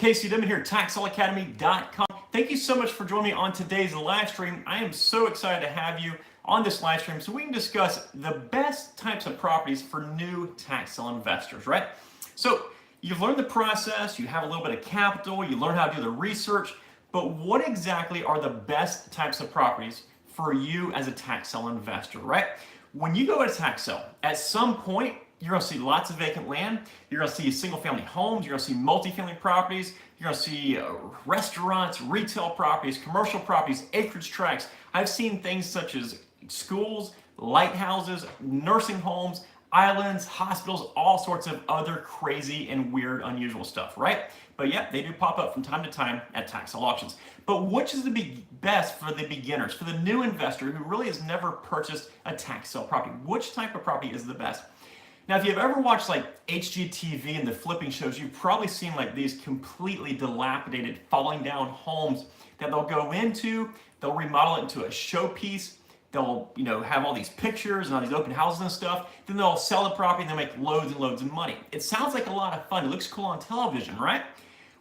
Casey Dimon here, TaxSaleAcademy.com. Thank you so much for joining me on today's live stream. I am so excited to have you on this live stream so we can discuss the best types of properties for new tax sale investors, right? So you've learned the process, you have a little bit of capital, you learn how to do the research, but what exactly are the best types of properties for you as a tax sale investor, right? When you go to a tax sale, at some point, you're going to see lots of vacant land. You're going to see single family homes. You're going to see multifamily properties. You're going to see restaurants, retail properties, commercial properties, acreage tracts. I've seen things such as schools, lighthouses, nursing homes, islands, hospitals, all sorts of other crazy and weird, unusual stuff, right? But yeah, they do pop up from time to time at tax sale auctions. But which is the best for the beginners, for the new investor who really has never purchased a tax sale property? Which type of property is the best? Now, if you've ever watched like HGTV and the flipping shows, you've probably seen like these completely dilapidated, falling down homes that they'll go into, they'll remodel it into a showpiece, they'll have all these pictures and all these open houses and stuff, then they'll sell the property and they'll make loads and loads of money. It sounds like a lot of fun, it looks cool on television, right?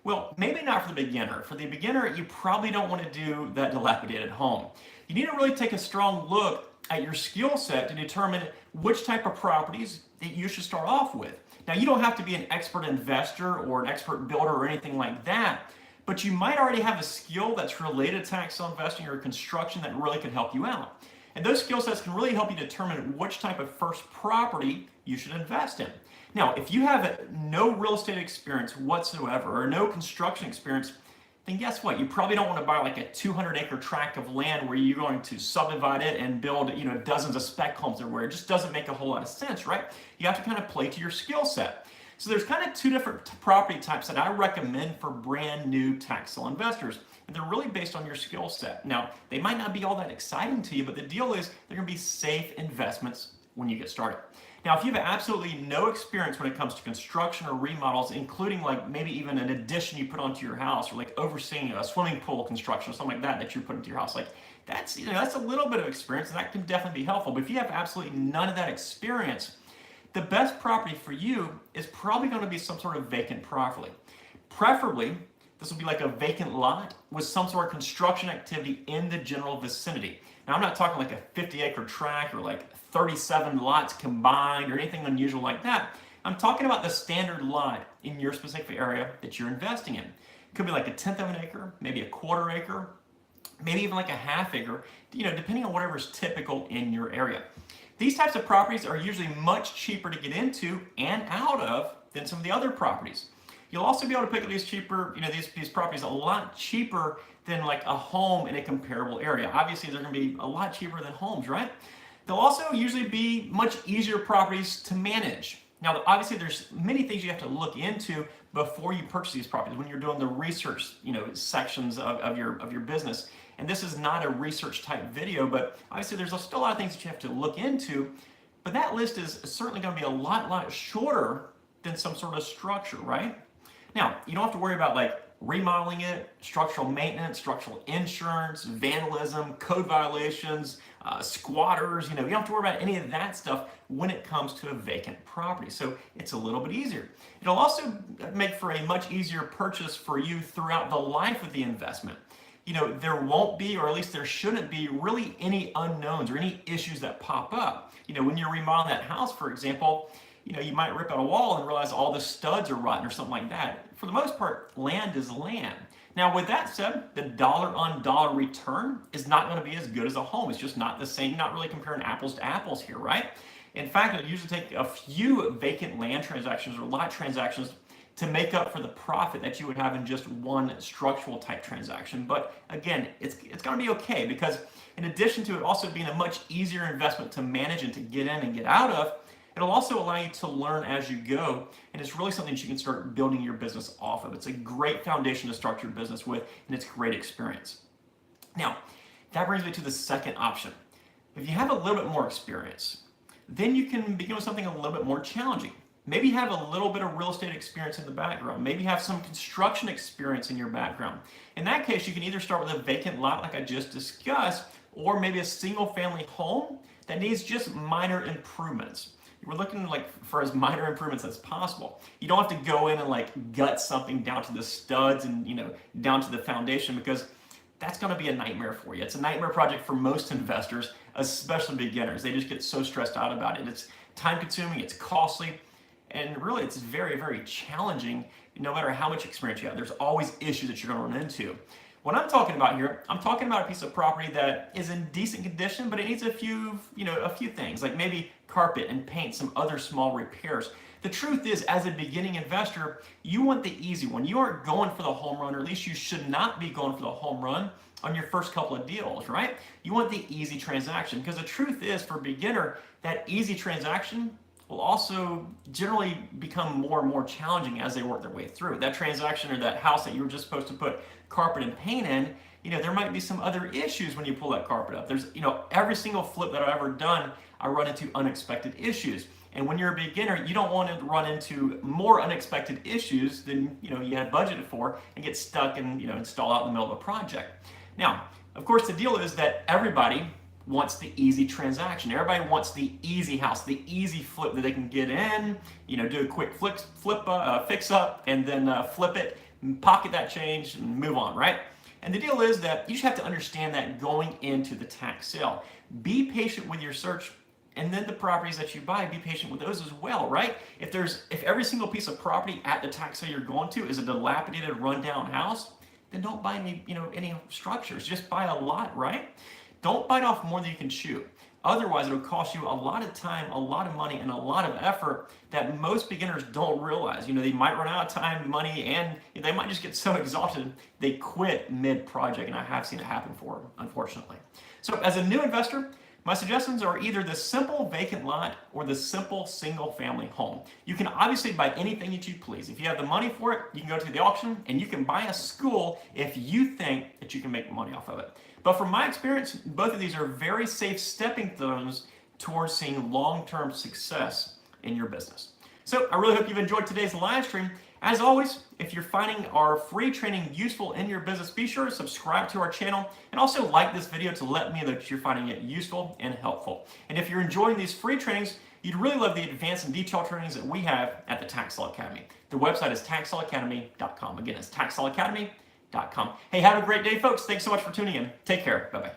Well, maybe not for the beginner. For the beginner, you probably don't want to do that dilapidated home. You need to really take a strong look at your skill set to determine which type of properties that you should start off with. Now, you don't have to be an expert investor or an expert builder or anything like that, but you might already have a skill that's related to tax sale investing or construction that really could help you out. And those skill sets can really help you determine which type of first property you should invest in. Now, if you have no real estate experience whatsoever or no construction experience, then guess what? You probably don't want to buy like a 200-acre tract of land where you're going to subdivide it and build, dozens of spec homes everywhere. It just doesn't make a whole lot of sense, right? You have to kind of play to your skill set. So there's kind of two different property types that I recommend for brand new tax sale investors. And they're really based on your skill set. Now, they might not be all that exciting to you, but the deal is they're going to be safe investments when you get started. Now, if you have absolutely no experience when it comes to construction or remodels, including like maybe even an addition you put onto your house or like overseeing a swimming pool construction or something like that you put into your house, like that's a little bit of experience and that can definitely be helpful. But if you have absolutely none of that experience, the best property for you is probably going to be some sort of vacant property. Preferably, this will be like a vacant lot with some sort of construction activity in the general vicinity. Now, I'm not talking like a 50-acre tract or like 37 lots combined or anything unusual like that. I'm talking about the standard lot in your specific area that you're investing in. It could be like a tenth of an acre, maybe a quarter acre, maybe even like a half acre, depending on whatever's typical in your area. These types of properties are usually much cheaper to get into and out of than some of the other properties. You'll also be able to pick up these properties a lot cheaper than like a home in a comparable area. Obviously, they're going to be a lot cheaper than homes, right? They'll also usually be much easier properties to manage. Now, obviously, there's many things you have to look into before you purchase these properties when you're doing the research, sections of your business. And this is not a research type video, but obviously there's still a lot of things that you have to look into. But that list is certainly going to be a lot shorter than some sort of structure, right? Now, you don't have to worry about like remodeling it, structural maintenance, structural insurance, vandalism, code violations, squatters. You don't have to worry about any of that stuff when it comes to a vacant property. So it's a little bit easier. It'll also make for a much easier purchase for you throughout the life of the investment. There won't be, or at least there shouldn't be, really any unknowns or any issues that pop up. When you're remodeling that house, for example, you might rip out a wall and realize all the studs are rotten or something like that. For the most part, land is land. Now, with that said, the dollar-on-dollar return is not going to be as good as a home. It's just not the same. You're not really comparing apples to apples here, right? In fact, it usually take a few vacant land transactions or lot transactions to make up for the profit that you would have in just one structural type transaction. But again, it's going to be okay because in addition to it also being a much easier investment to manage and to get in and get out of, it'll also allow you to learn as you go, and it's really something that you can start building your business off of. It's a great foundation to start your business with, and it's great experience. Now, that brings me to the second option. If you have a little bit more experience, then you can begin with something a little bit more challenging. Maybe you have a little bit of real estate experience in the background. Maybe you have some construction experience in your background. In that case, you can either start with a vacant lot like I just discussed, or maybe a single family home that needs just minor improvements. we're looking like for as minor improvements as possible. You don't have to go in and like gut something down to the studs and down to the foundation, because that's going to be a nightmare for you. It's a nightmare project for most investors, especially beginners. They just get so stressed out about it. It's time consuming, it's costly, and really it's very, very challenging no matter how much experience you have. There's always issues that you're going to run into. What I'm talking about here, I'm talking about a piece of property that is in decent condition, but it needs a few things, like maybe carpet and paint, some other small repairs. The truth is, as a beginning investor, you want the easy one. You aren't going for the home run, or at least you should not be going for the home run on your first couple of deals, right? You want the easy transaction, because the truth is, for a beginner, that easy transaction will also generally become more and more challenging as they work their way through. That transaction or that house that you were just supposed to put carpet and paint in, there might be some other issues when you pull that carpet up. There's, every single flip that I've ever done, I run into unexpected issues. And when you're a beginner, you don't want to run into more unexpected issues than you had budgeted for and get stuck and install out in the middle of a project. Now, of course, the deal is that everybody wants the easy transaction. Everybody wants the easy house, the easy flip that they can get in, do a quick fix up, and then flip it, pocket that change, and move on, right? And the deal is that you just have to understand that going into the tax sale. Be patient with your search, and then the properties that you buy, be patient with those as well, right? If every single piece of property at the tax sale you're going to is a dilapidated, rundown house, then don't buy any structures. Just buy a lot, right? Don't bite off more than you can chew. Otherwise, it'll cost you a lot of time, a lot of money, and a lot of effort that most beginners don't realize. They might run out of time, money, and they might just get so exhausted they quit mid-project, and I have seen it happen for them, unfortunately. So as a new investor, my suggestions are either the simple vacant lot or the simple single-family home. You can obviously buy anything that you please. If you have the money for it, you can go to the auction and you can buy a school if you think that you can make money off of it. But from my experience, both of these are very safe stepping stones towards seeing long-term success in your business. So I really hope you've enjoyed today's live stream. As always, if you're finding our free training useful in your business, be sure to subscribe to our channel and also like this video to let me know that you're finding it useful and helpful. And if you're enjoying these free trainings, you'd really love the advanced and detailed trainings that we have at the Tax Law Academy. The website is taxlawacademy.com. Again, it's taxlawacademy.com. Hey, have a great day, folks. Thanks so much for tuning in. Take care. Bye-bye.